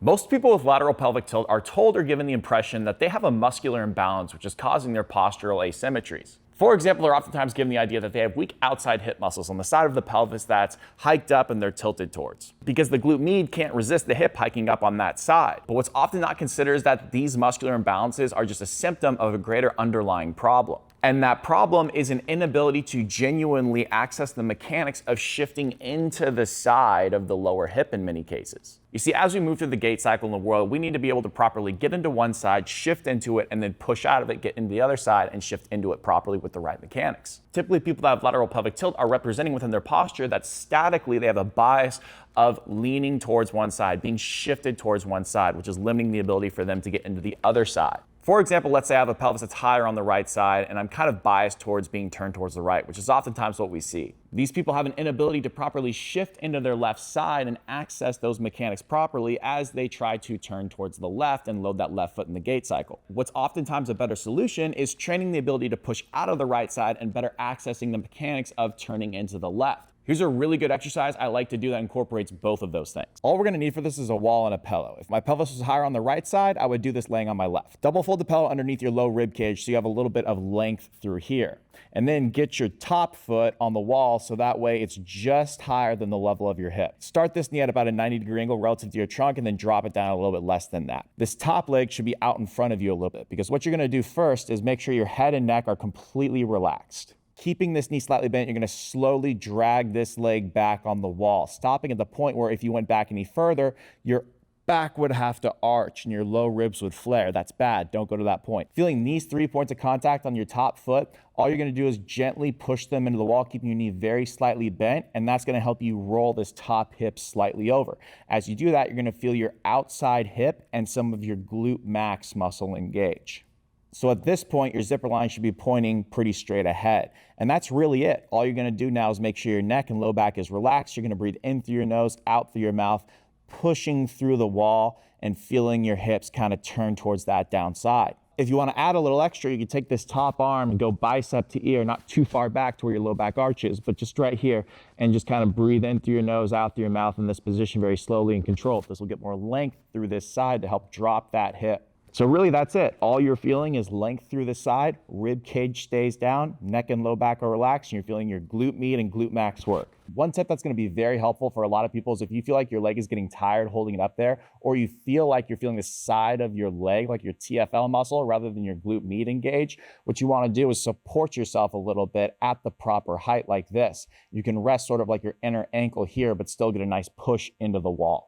Most people with lateral pelvic tilt are told or given the impression that they have a muscular imbalance which is causing their postural asymmetries. For example, they're oftentimes given the idea that they have weak outside hip muscles on the side of the pelvis that's hiked up and they're tilted towards, because the glute med can't resist the hip hiking up on that side. But what's often not considered is that these muscular imbalances are just a symptom of a greater underlying problem. And that problem is an inability to genuinely access the mechanics of shifting into the side of the lower hip in many cases. You see, as we move through the gait cycle in the world, we need to be able to properly get into one side, shift into it, and then push out of it, get into the other side, and shift into it properly with the right mechanics. Typically, people that have lateral pelvic tilt are representing within their posture that statically they have a bias of leaning towards one side, being shifted towards one side, which is limiting the ability for them to get into the other side. For example, let's say I have a pelvis that's higher on the right side and I'm kind of biased towards being turned towards the right, which is oftentimes what we see. These people have an inability to properly shift into their left side and access those mechanics properly as they try to turn towards the left and load that left foot in the gait cycle. What's oftentimes a better solution is training the ability to push out of the right side and better accessing the mechanics of turning into the left. Here's a really good exercise I like to do that incorporates both of those things. All we're gonna need for this is a wall and a pillow. If my pelvis was higher on the right side, I would do this laying on my left. Double fold the pillow underneath your low rib cage so you have a little bit of length through here. And then get your top foot on the wall so that way it's just higher than the level of your hip. Start this knee at about a 90-degree angle relative to your trunk and then drop it down a little bit less than that. This top leg should be out in front of you a little bit because what you're gonna do first is make sure your head and neck are completely relaxed. Keeping this knee slightly bent, you're going to slowly drag this leg back on the wall, stopping at the point where if you went back any further, your back would have to arch and your low ribs would flare. That's bad. Don't go to that point. Feeling these 3 points of contact on your top foot, all you're going to do is gently push them into the wall, keeping your knee very slightly bent, and that's going to help you roll this top hip slightly over. As you do that, you're going to feel your outside hip and some of your glute max muscle engage. So at this point, your zipper line should be pointing pretty straight ahead. And that's really it. All you're gonna do now is make sure your neck and low back is relaxed. You're gonna breathe in through your nose, out through your mouth, pushing through the wall and feeling your hips kind of turn towards that downside. If you wanna add a little extra, you can take this top arm and go bicep to ear, not too far back to where your low back arch is, but just right here, and just kind of breathe in through your nose, out through your mouth in this position very slowly and controlled. This will get more length through this side to help drop that hip. So really that's it. All you're feeling is length through the side, rib cage stays down, neck and low back are relaxed, and you're feeling your glute med and glute max work. One tip that's gonna be very helpful for a lot of people is if you feel like your leg is getting tired holding it up there, or you feel like you're feeling the side of your leg, like your TFL muscle, rather than your glute med engage, what you wanna do is support yourself a little bit at the proper height like this. You can rest sort of like your inner ankle here, but still get a nice push into the wall.